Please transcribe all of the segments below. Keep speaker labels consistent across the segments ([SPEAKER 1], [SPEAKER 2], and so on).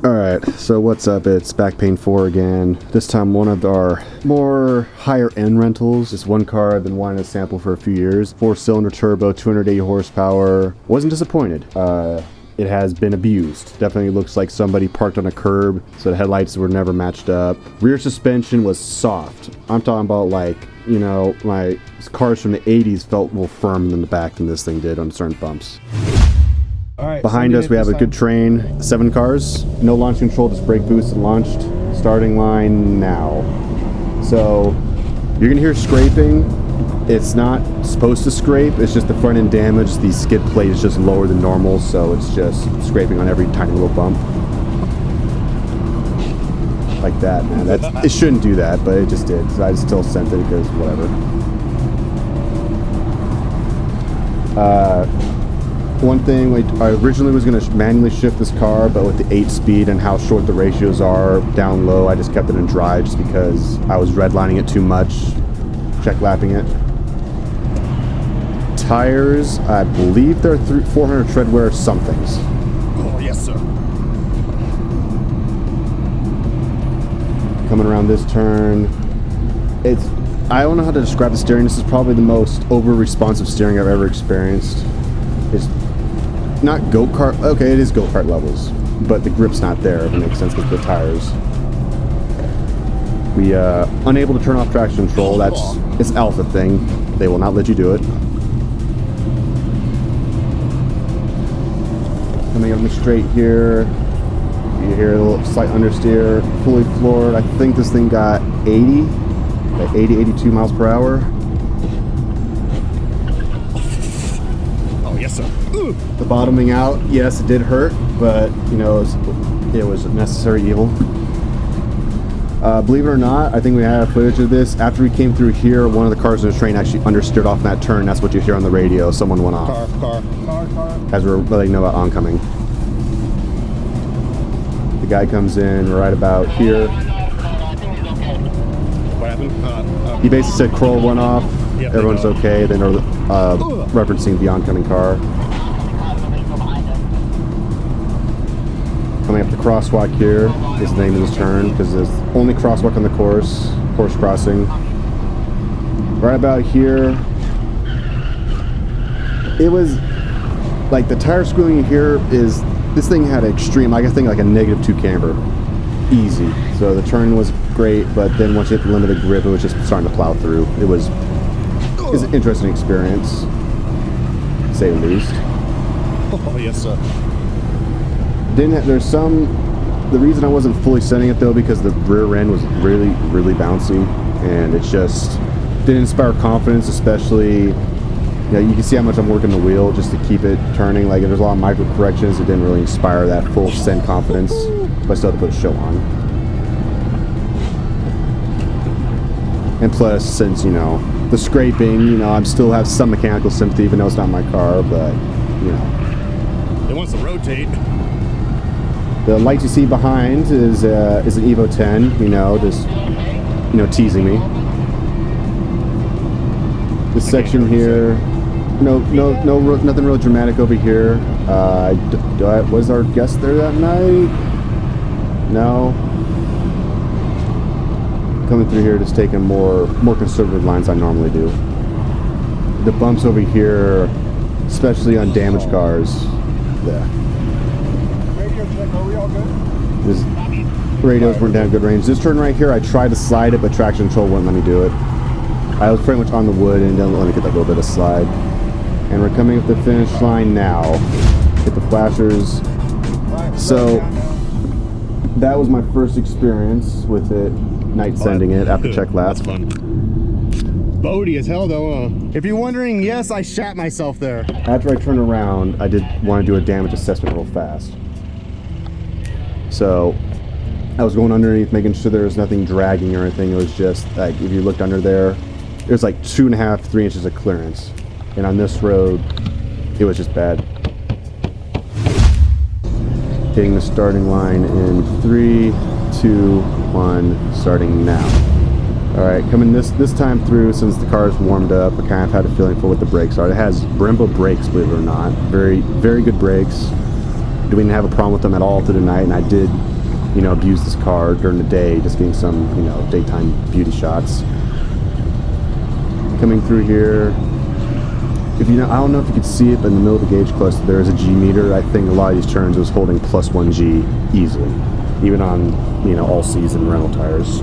[SPEAKER 1] Alright, so what's up? It's Backpain 4 again. This time one of our more higher end rentals. Just one car I've been wanting to sample for a few years. 4-cylinder turbo, 280 horsepower. Wasn't disappointed. It has been abused. Definitely looks like somebody parked on a curb, so the headlights were never matched up. Rear suspension was soft. I'm talking about like, you know, my cars from the 80s felt more firm than the back than this thing did on certain bumps.
[SPEAKER 2] All right,
[SPEAKER 1] behind us we have a good train, 7 cars, no launch control, just brake boost and launched. Starting line now. So you're gonna hear scraping. It's not supposed to scrape, it's just the front end damage. The skid plate is just lower than normal, so it's just scraping on every tiny little bump. Like that, man. It shouldn't do that, but it just did. So I still sent it because whatever. One thing, I originally was going to manually shift this car, but with the 8-speed and how short the ratios are down low, I just kept it in drive just because I was redlining it too much, check lapping it. Tires, I believe they're 400 treadwear somethings.
[SPEAKER 2] Oh, yes, sir.
[SPEAKER 1] Coming around this turn, I don't know how to describe the steering. This is probably the most over-responsive steering I've ever experienced. It's not go-kart, okay, it is go-kart levels, but the grip's not there, if it makes sense, because of the tires. We, unable to turn off traction control, it's Alfa thing. They will not let you do it. Coming up the straight here, you hear a little slight understeer, fully floored. I think this thing got 82 miles per hour.
[SPEAKER 2] Oh, yes, sir. Ooh.
[SPEAKER 1] The bottoming out, yes, it did hurt, but you know, it was a necessary evil. Believe it or not, I think we have footage of this. After we came through here, one of the cars in the train actually understeered off in that turn. That's what you hear on the radio. Someone went off.
[SPEAKER 2] Car.
[SPEAKER 1] As we're letting know about oncoming. The guy comes in right about here.
[SPEAKER 2] What happened?
[SPEAKER 1] He basically said Kroll went off.
[SPEAKER 2] Yep,
[SPEAKER 1] everyone's okay. Then referencing the oncoming car. Coming up the crosswalk here is the name of this turn because it's the only crosswalk on the course crossing. Right about here, it was like the tire squealing you hear is, this thing had extreme, I think like a -2 camber. Easy. So the turn was great, but then once you hit the limited grip, it was just starting to plow through. It was an interesting experience, to say the least.
[SPEAKER 2] Oh, yes, sir.
[SPEAKER 1] The reason I wasn't fully setting it though, because the rear end was really, really bouncy, and it just didn't inspire confidence, especially, you know, you can see how much I'm working the wheel just to keep it turning. Like, there's a lot of micro corrections. It didn't really inspire that full send confidence, but I still had to put a show on. And plus, since, you know, the scraping, you know, I still have some mechanical sympathy, even though it's not my car, but, you know.
[SPEAKER 2] It wants to rotate.
[SPEAKER 1] The light you see behind is an Evo 10, you know, just, you know, teasing me. This section here, nothing real dramatic over here. Was our guest there that night? No. Coming through here, just taking more conservative lines I normally do. The bumps over here, especially on damaged cars, yeah.
[SPEAKER 2] Are we all good?
[SPEAKER 1] This radios weren't down good range. This turn right here, I tried to slide it, but traction control wouldn't let me do it. I was pretty much on the wood and didn't let me get that little bit of slide. And we're coming up the finish line now. Hit the flashers. So that was my first experience with it, night sending it after check lap.
[SPEAKER 2] That's fun. Boaty as hell though, If you're wondering, yes, I shat myself there.
[SPEAKER 1] After I turned around, I did want to do a damage assessment real fast. So I was going underneath, making sure there was nothing dragging or anything. It was just like, if you looked under there, it was like 2.5 to 3 inches of clearance. And on this road, it was just bad. Hitting the starting line in 3, 2, 1, starting now. All right, coming this time through, since the car's warmed up, I kind of had a feeling for what the brakes are. It has Brembo brakes, believe it or not. Very, very good brakes. We didn't have a problem with them at all through the night, and I did you know, abuse this car during the day, just getting some, you know, daytime beauty shots. Coming through here, if you know, I don't know if you could see it, but in the middle of the gauge cluster there is a G meter. I think a lot of these turns was holding +1 G easily, even on, you know, all season rental tires.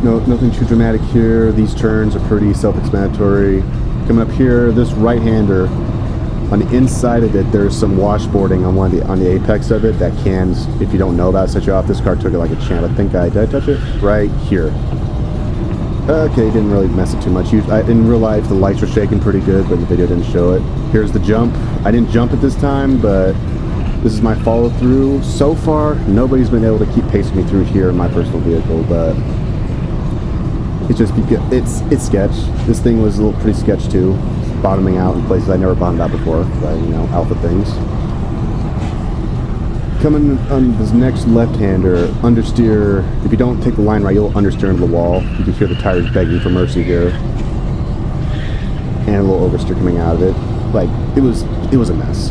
[SPEAKER 1] No, nothing too dramatic here. These turns are pretty self-explanatory. Coming up here, this right-hander, on the inside of it, there's some washboarding on the apex of it that can, if you don't know about it, set you off. This car took it like a champ. I think did I touch it? Right here. Okay, didn't really mess it too much. In real life, the lights were shaking pretty good, but the video didn't show it. Here's the jump. I didn't jump it this time, but this is my follow-through. So far, nobody's been able to keep pace with me through here in my personal vehicle, but it's just it's sketch. This thing was a little pretty sketch too, bottoming out in places I never bottomed out before, by, you know, Alpha things. Coming on this next left-hander, understeer. If you don't take the line right, you'll understeer into the wall. You can hear the tires begging for mercy here, and a little oversteer coming out of it. Like it was a mess.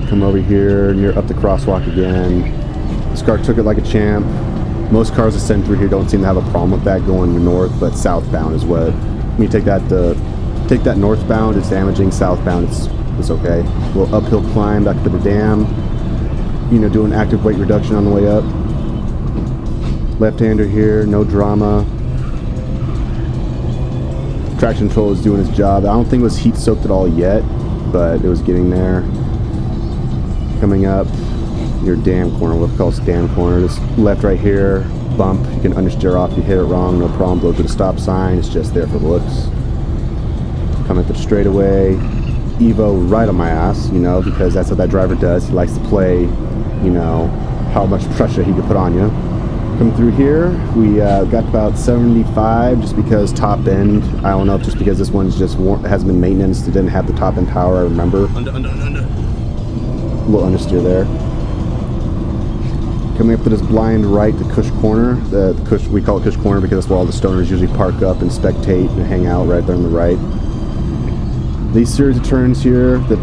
[SPEAKER 1] Come over here, near up the crosswalk again. This car took it like a champ. Most cars that send through here don't seem to have a problem with that going north, but southbound is what. When you take that northbound, it's damaging. Southbound, it's okay. A little uphill climb back to the dam. You know, doing active weight reduction on the way up. Left-hander here, no drama. Traction control is doing its job. I don't think it was heat soaked at all yet, but it was getting there. Coming up, your dam corner, what we call this dam corner. This left right here, bump, you can understeer off, you hit it wrong, no problem, blow through the stop sign, it's just there for looks. Coming up the straightaway, Evo right on my ass, you know, because that's what that driver does. He likes to play, you know, how much pressure he can put on you. Coming through here, we got about 75, just because top end, I don't know, just because this one's just hasn't been maintenance, it didn't have the top end power, I remember. Under. A little understeer there. Coming up to this blind right, the Cush corner. We call it Cush corner because that's where all the stoners usually park up and spectate and hang out, right there on the right. These series of turns here, the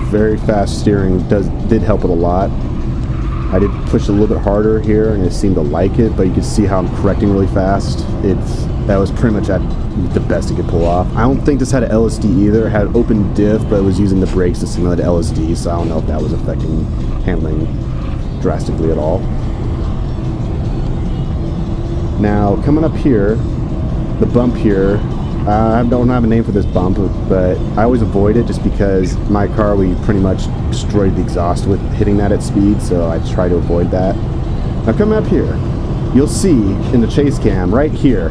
[SPEAKER 1] very fast steering did help it a lot. I did push a little bit harder here and it seemed to like it, but you can see how I'm correcting really fast. That was pretty much at the best it could pull off. I don't think this had an LSD either. It had open diff, but it was using the brakes to simulate LSD, so I don't know if that was affecting handling drastically at all. Now coming up here, the bump here, I don't have a name for this bump, but I always avoid it just because my car, we pretty much destroyed the exhaust with hitting that at speed, so I try to avoid that. Now coming up here, you'll see in the chase cam right here,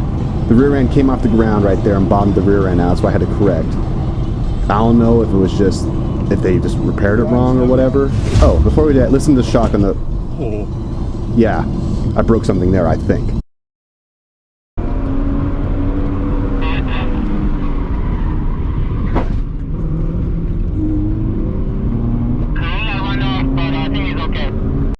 [SPEAKER 1] the rear end came off the ground right there and bottomed the rear end out, so I had to correct. I don't know if it was just, if they just repaired it wrong or whatever. Oh, before we do that, listen to the shock on the... Yeah, I broke something there, I think.